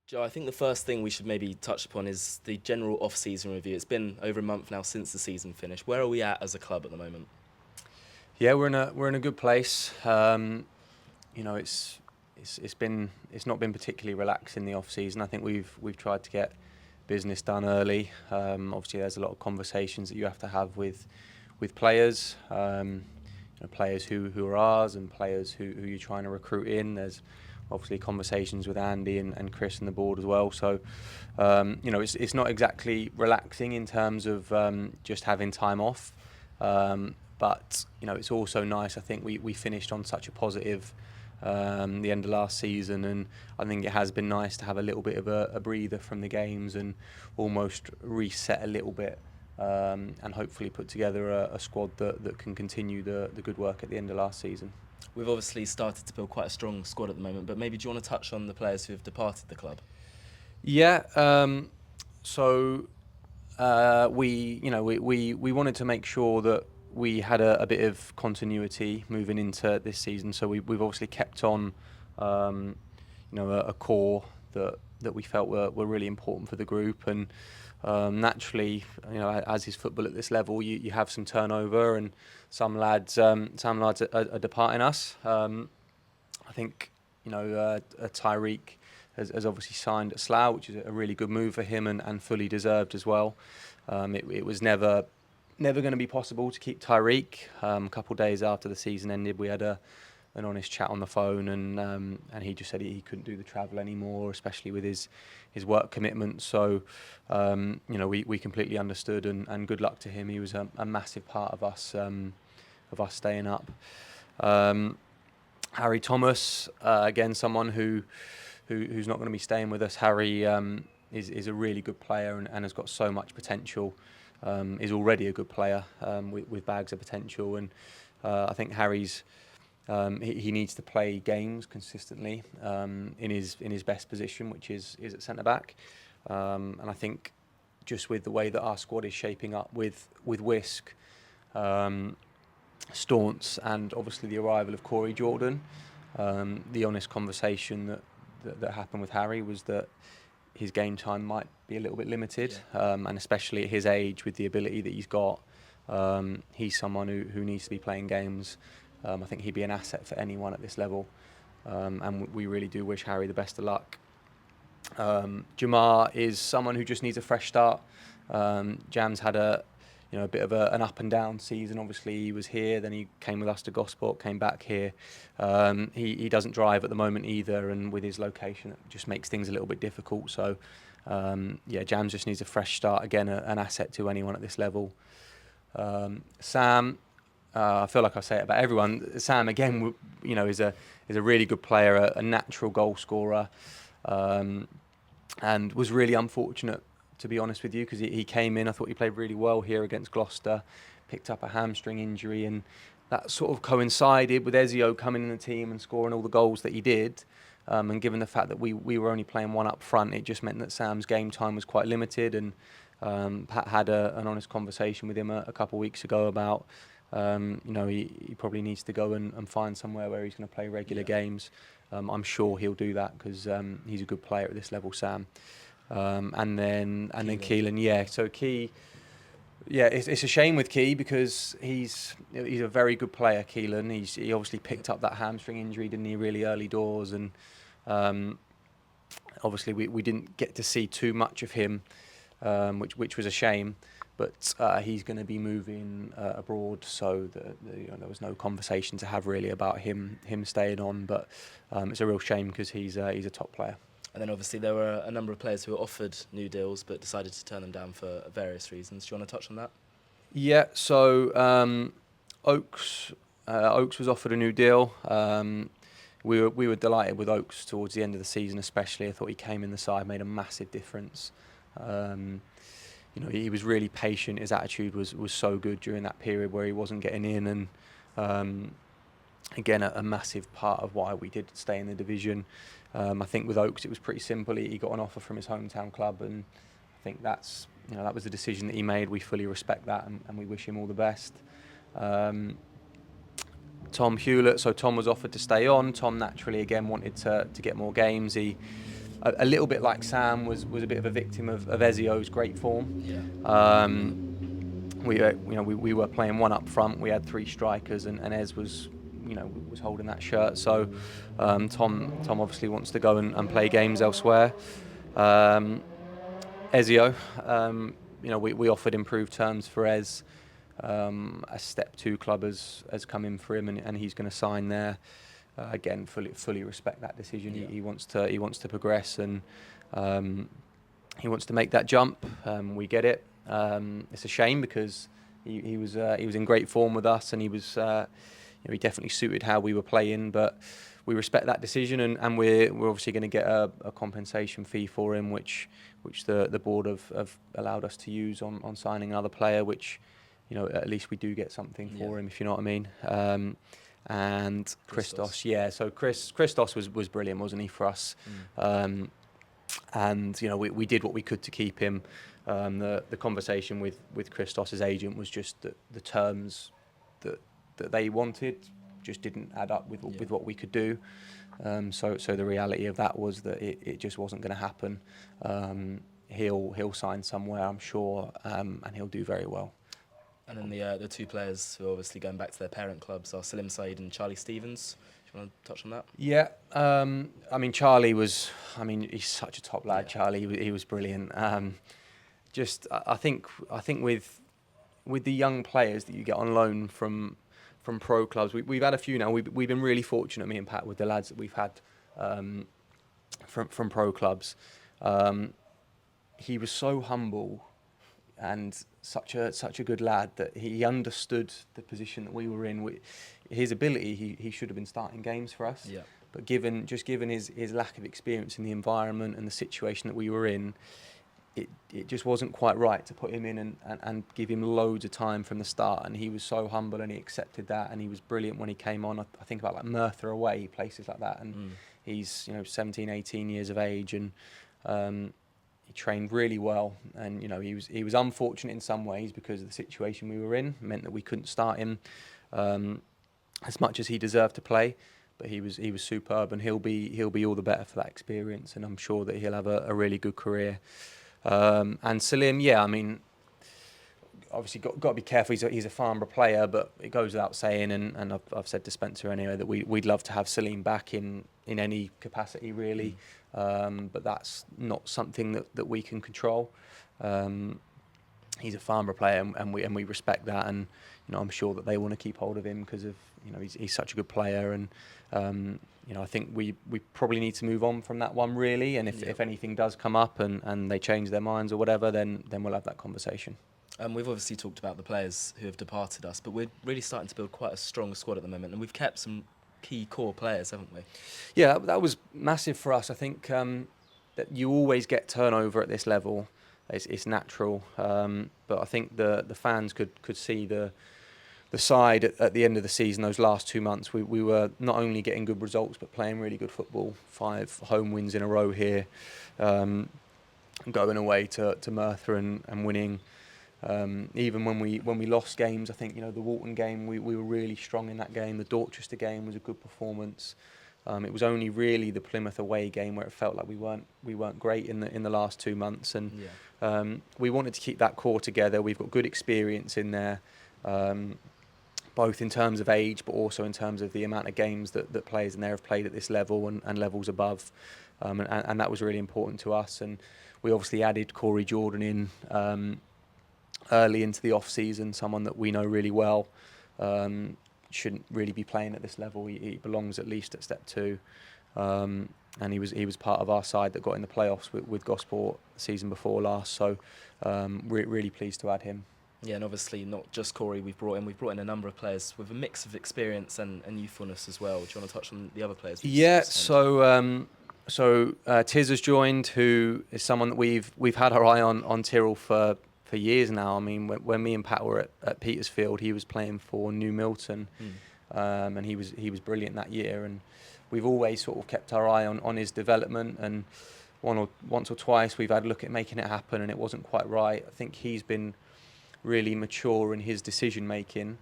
Joe, I think the first thing we should maybe touch upon is the general off-season review. It's been over a month now since the season finished. Where are we at as a club at the moment? Yeah, we're in a good place. It's not been particularly relaxed in the off season. I think we've tried to get business done early. Obviously, there's a lot of conversations that you have to have with players. Players who are ours and players who you're trying to recruit in. There's obviously conversations with Andy and Chris and the board as well. So, it's not exactly relaxing in terms of just having time off. But it's also nice. I think we finished on such a positive the end of last season, and I think it has been nice to have a little bit of a breather from the games and almost reset a little bit, and hopefully put together a squad that can continue the good work at the end of last season. We've obviously started to build quite a strong squad at the moment, but maybe do you want to touch on the players who have departed the club? Yeah. So we wanted to make sure that we had a bit of continuity moving into this season. So we've obviously kept on, a core that we felt were really important for the group. And naturally, as is football at this level, you have some turnover, and some lads are departing us. I think Tyreek has obviously signed at Slough, which is a really good move for him and fully deserved as well. It was never going to be possible to keep Tyreek. A couple of days after the season ended, we had an honest chat on the phone, and he just said he couldn't do the travel anymore, especially with his work commitments. So we completely understood, and good luck to him. He was a massive part of us staying up. Harry Thomas, again, someone who's not going to be staying with us. Harry is a really good player and has got so much potential. Is already a good player with bags of potential, and I think Harry's he needs to play games consistently in his best position, which is at centre back. And I think just with the way that our squad is shaping up with Wisk, Staunce, and obviously the arrival of Corey Jordan, the honest conversation that happened with Harry was that his game time might be a little bit limited, and especially at his age, with the ability that he's got, he's someone who needs to be playing games. I think he'd be an asset for anyone at this level, and we really do wish Harry the best of luck. Jamar is someone who just needs a fresh start. Jam's had a bit of an up and down season. Obviously, he was here, then he came with us to Gosport, came back here. He doesn't drive at the moment either, and with his location, it just makes things a little bit difficult. So, Jams just needs a fresh start. Again, an asset to anyone at this level. Sam, I feel like I say it about everyone. Sam, again, is a really good player, a natural goal scorer, and was really unfortunate, to be honest with you, because he came in. I thought he played really well here against Gloucester, picked up a hamstring injury, and that sort of coincided with Ezio coming in the team and scoring all the goals that he did. And given the fact that we were only playing one up front, it just meant that Sam's game time was quite limited. And Pat had an honest conversation with him a couple of weeks ago about he probably needs to go and find somewhere where he's going to play regular games. I'm sure he'll do that because he's a good player at this level, Sam. And then Keelan, yeah. So Key, yeah, it's a shame with Key because he's a very good player. Keelan, he obviously picked up that hamstring injury, didn't he, really early doors, and obviously we didn't get to see too much of him, which was a shame. But he's going to be moving abroad, so there was no conversation to have really about him staying on. But it's a real shame because he's a top player. And then obviously there were a number of players who were offered new deals but decided to turn them down for various reasons. Do you want to touch on that? Yeah, so Oakes was offered a new deal. We were delighted with Oakes towards the end of the season, especially. I thought he came in the side, made a massive difference. He was really patient. His attitude was so good during that period where he wasn't getting in, and again, a massive part of why we did stay in the division. I think with Oakes, it was pretty simple. He got an offer from his hometown club, and I think that was the decision that he made. We fully respect that, and we wish him all the best. Tom Hewlett, so Tom was offered to stay on. Tom naturally again wanted to get more games. He a little bit like Sam was a bit of a victim of Ezio's great form. Yeah. We were playing one up front. We had three strikers, and Ez was was holding that shirt. So Tom obviously wants to go and play games elsewhere. Ezio, we offered improved terms for Ez. A step 2 club has come in for him, and he's going to sign there. Again, fully respect that decision. Yeah. He wants to progress, and he wants to make that jump. We get it. It's a shame because he was in great form with us, and he was he definitely suited how we were playing. But we respect that decision, and we're obviously going to get a compensation fee for him, which the board have allowed us to use on signing another player, which at least we do get something for him, if you know what I mean. And Christos, yeah. So Christos was brilliant, wasn't he, for us? And we did what we could to keep him. The conversation with Christos's agent was just that the terms that they wanted just didn't add up with what we could do. So the reality of that was that it just wasn't going to happen. He'll sign somewhere, I'm sure, and he'll do very well. And then the two players who are obviously going back to their parent clubs are Salim Said and Charlie Stevens. Do you want to touch on that? Yeah, Charlie was. He's such a top lad. Yeah. Charlie, he was brilliant. I think with the young players that you get on loan from pro clubs, we've had a few now. We've been really fortunate, me and Pat, with the lads that we've had from pro clubs. He was so humble and such a good lad that he understood the position that we were in. His ability, he should have been starting games for us. Yeah. But given his lack of experience in the environment and the situation that we were in, it just wasn't quite right to put him in and give him loads of time from the start. And he was so humble, and he accepted that, and he was brilliant when he came on. I think about like Merthyr away, places like that, and he's 17, 18 years of age, and he trained really well. And he was unfortunate in some ways because of the situation we were in. It meant that we couldn't start him as much as he deserved to play. But he was superb, and he'll be all the better for that experience, and I'm sure that he'll have a really good career. And Salim, obviously got to be careful. He's a Farnborough player, but it goes without saying, and I've said to Spencer anyway that we'd love to have Salim back in any capacity really, but that's not something that we can control. He's a Farnborough player, and we respect that, and I'm sure that they want to keep hold of him because of he's such a good player, and I think we probably need to move on from that one really, and if anything does come up and they change their minds or whatever, then we'll have that conversation. We've obviously talked about the players who have departed us, but we're really starting to build quite a strong squad at the moment, and we've kept some key core players, haven't we? Yeah, that was massive for us. I think that you always get turnover at this level. It's natural, but I think the fans could see the side at the end of the season. Those last 2 months, we were not only getting good results but playing really good football. 5 home wins in a row here, going away to Merthyr and winning. Even when we lost games, I think the Walton game we were really strong in that game. The Dorchester game was a good performance. It was only really the Plymouth away game where it felt like we weren't great in the last 2 months, and we wanted to keep that core together. We've got good experience in there, both in terms of age but also in terms of the amount of games that players in there have played at this level and levels above, and that was really important to us. And we obviously added Corey Jordan in early into the off season, someone that we know really well. Shouldn't really be playing at this level. He belongs at least at step 2, and he was part of our side that got in the playoffs with Gosport the season before last. So really pleased to add him. Yeah, and obviously not just Corey we've brought in a number of players with a mix of experience and youthfulness as well. Do you want to touch on the other players? Yeah, so Tiz has joined, who is someone that we've had our eye on Tyrrell for years now. When me and Pat were at Petersfield, he was playing for New Milton, and he was brilliant that year, and we've always sort of kept our eye on his development, and once or twice we've had a look at making it happen, and it wasn't quite right. I think he's been really mature in his decision making,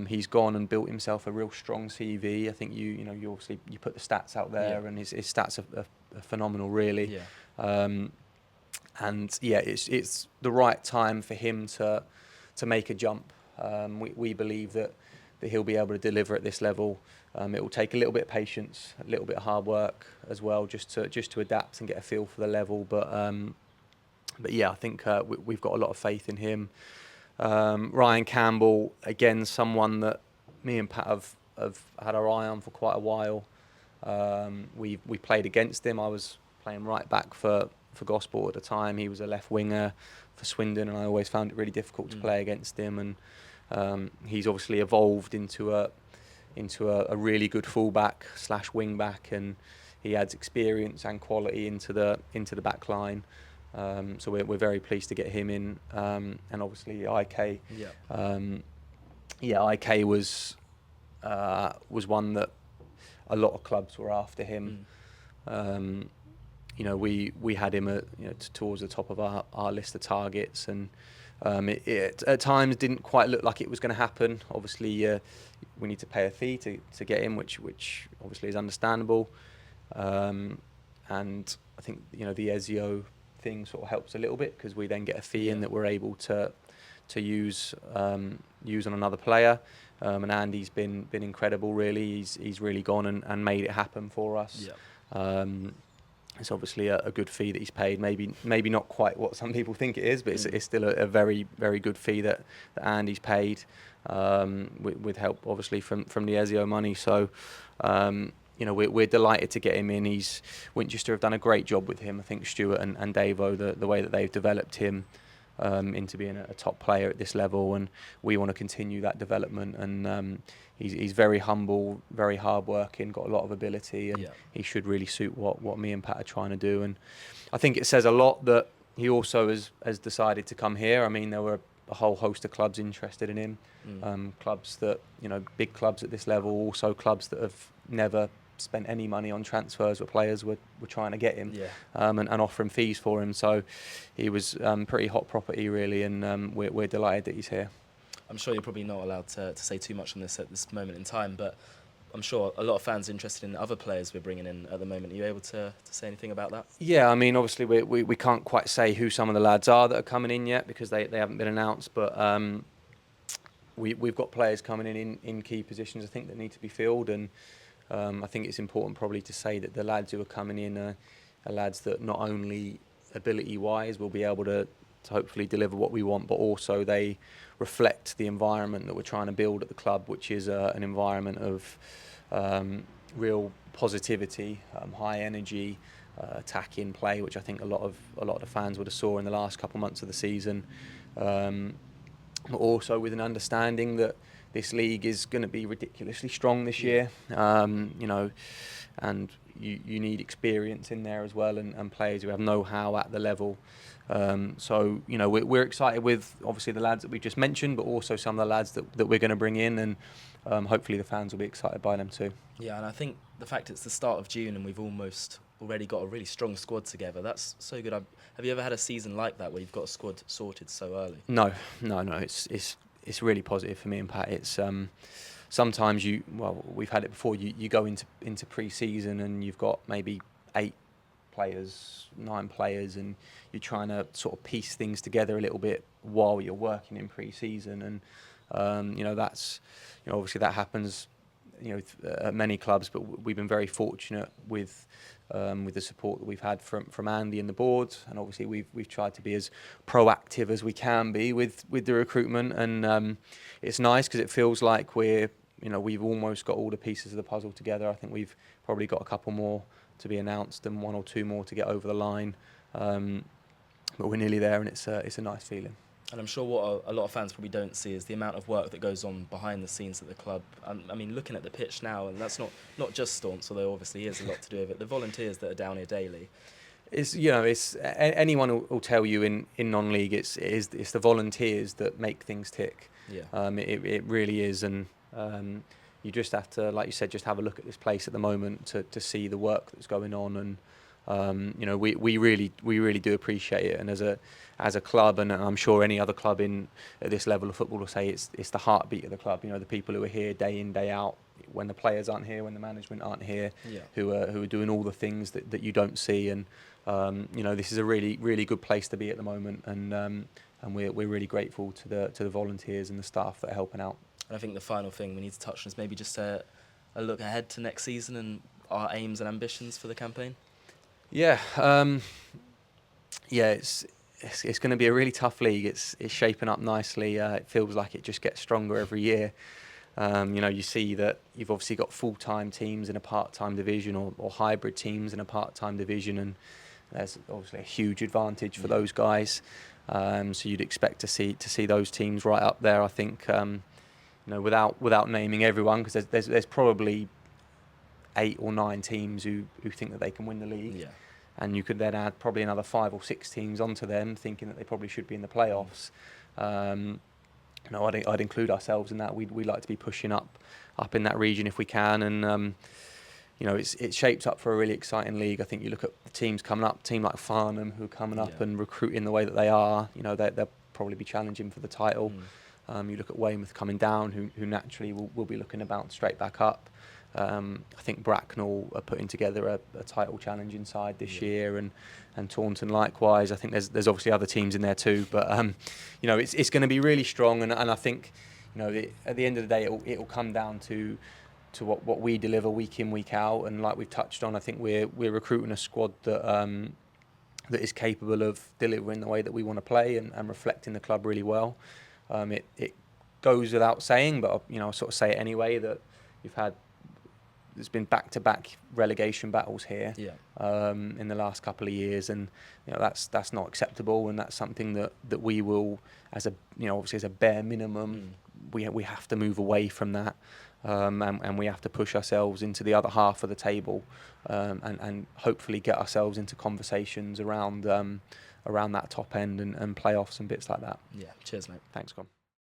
He's gone and built himself a real strong CV. I think you obviously you put the stats out there, Yeah. and his stats are phenomenal, really. Yeah. And yeah, it's the right time for him to make a jump. We believe that he'll be able to deliver at this level. It will take a little bit of patience, a little bit of hard work as well, just to adapt and get a feel for the level. But yeah, I think we've got a lot of faith in him. Ryan Campbell, again, someone that me and Pat have had our eye on for quite a while. We played against him. I was playing right back for Gosport at the time. He was a left winger for Swindon, and I always found it really difficult to play against him. And he's obviously evolved into a really good fullback / wing back, and he adds experience and quality into the back line. So we're very pleased to get him in, and obviously IK. IK was one that a lot of clubs were after him. We had him towards the top of our list of targets, and it at times didn't quite look like it was going to happen. Obviously, we need to pay a fee to get him, which obviously is understandable. And I think the Ezio thing sort of helps a little bit, because we then get a fee in that we're able to use on another player. And Andy's been incredible, really. He's really gone and made it happen for us. It's obviously a good fee that he's paid. Maybe not quite what some people think it is, but it's still a very, very good fee that Andy's paid, with help obviously from the Ezio money. So we're delighted to get him in. Winchester have done a great job with him. I think Stuart and Davo, the way that they've developed him into being a top player at this level, and we want to continue that development. And he's very humble, very hardworking, got a lot of ability, and he should really suit what me and Pat are trying to do. And I think it says a lot that he also has decided to come here. I mean, there were a whole host of clubs interested in him, clubs that big clubs at this level, also clubs that have never spent any money on transfers, where players were trying to get him, and offering fees for him. So he was pretty hot property, really, and we're delighted that he's here. I'm sure you're probably not allowed to say too much on this at this moment in time, but I'm sure a lot of fans are interested in other players we're bringing in at the moment. Are you able to say anything about that? Yeah, I mean, obviously we can't quite say who some of the lads are that are coming in yet, because they haven't been announced, but we've got players coming in key positions, I think, that need to be filled. And I think it's important probably to say that the lads who are coming in are lads that not only ability-wise will be able to hopefully deliver what we want, but also they reflect the environment that we're trying to build at the club, which is an environment of real positivity, high energy, attacking play, which I think a lot of the fans would have saw in the last couple of months of the season. But also with an understanding that this league is going to be ridiculously strong this year, and you need experience in there as well, and players who have know-how at the level. So we're excited with obviously the lads that we've just mentioned, but also some of the lads that we're going to bring in, and hopefully the fans will be excited by them too. Yeah, and I think the fact it's the start of June and we've almost already got a really strong squad together, that's so good. Have you ever had a season like that where you've got a squad sorted so early? No. It's really positive for me and Pat. It's sometimes we've had it before. You go into pre-season and you've got maybe 8 players, 9 players, and you're trying to sort of piece things together a little bit while you're working in pre-season. And that's obviously that happens at many clubs, but we've been very fortunate with the support that we've had from Andy and the board, and obviously we've tried to be as proactive as we can be with the recruitment, and it's nice because it feels like we've almost got all the pieces of the puzzle together. I think we've probably got a couple more to be announced and 1 or 2 more to get over the line, but we're nearly there, and it's a nice feeling. And I'm sure what a lot of fans probably don't see is the amount of work that goes on behind the scenes at the club. I mean, looking at the pitch now, and that's not just Staunts, although obviously is a lot to do with it. The volunteers that are down here daily. It's anyone will tell you in non-league. It's the volunteers that make things tick. Yeah. It really is, and you just have to, like you said, just have a look at this place at the moment to see the work that's going on, We really do appreciate it, and as a club, and I'm sure any other club at this level of football will say it's the heartbeat of the club. The people who are here day in, day out, when the players aren't here, when the management aren't here, who are doing all the things that you don't see. And this is a really good place to be at the moment, and we're really grateful to the volunteers and the staff that are helping out. And I think the final thing we need to touch on is maybe just a look ahead to next season and our aims and ambitions for the campaign. Yeah, it's going to be a really tough league. It's shaping up nicely. It feels like it just gets stronger every year. You see that you've obviously got full-time teams in a part-time division, or hybrid teams in a part-time division, and there's obviously a huge advantage for those guys. So you'd expect to see those teams right up there. I think, without naming everyone, because there's probably 8 or 9 teams who think that they can win the league. Yeah. And you could then add probably another 5 or 6 teams onto them, thinking that they probably should be in the playoffs. I'd include ourselves in that. We'd like to be pushing up in that region if we can, and it's shaped up for a really exciting league. I think you look at the teams coming up, a team like Farnham who are coming up and recruiting the way that they are. They'll probably be challenging for the title. You look at Weymouth coming down, who naturally will be looking to bounce straight back up. I think Bracknell are putting together a title challenge inside this year, and Taunton likewise. I think there's obviously other teams in there too, but it's going to be really strong, and I think at the end of the day it will come down to what we deliver week in, week out. And like we've touched on, I think we're recruiting a squad that is capable of delivering the way that we want to play and reflecting the club really well. It goes without saying, but I'll sort of say it anyway, that there's been back-to-back relegation battles here in the last couple of years, and that's not acceptable, and that's something that we will, obviously as a bare minimum, we have to move away from that, and we have to push ourselves into the other half of the table, and hopefully get ourselves into conversations around that top end and playoffs and bits like that. Yeah, cheers, mate. Thanks, Con.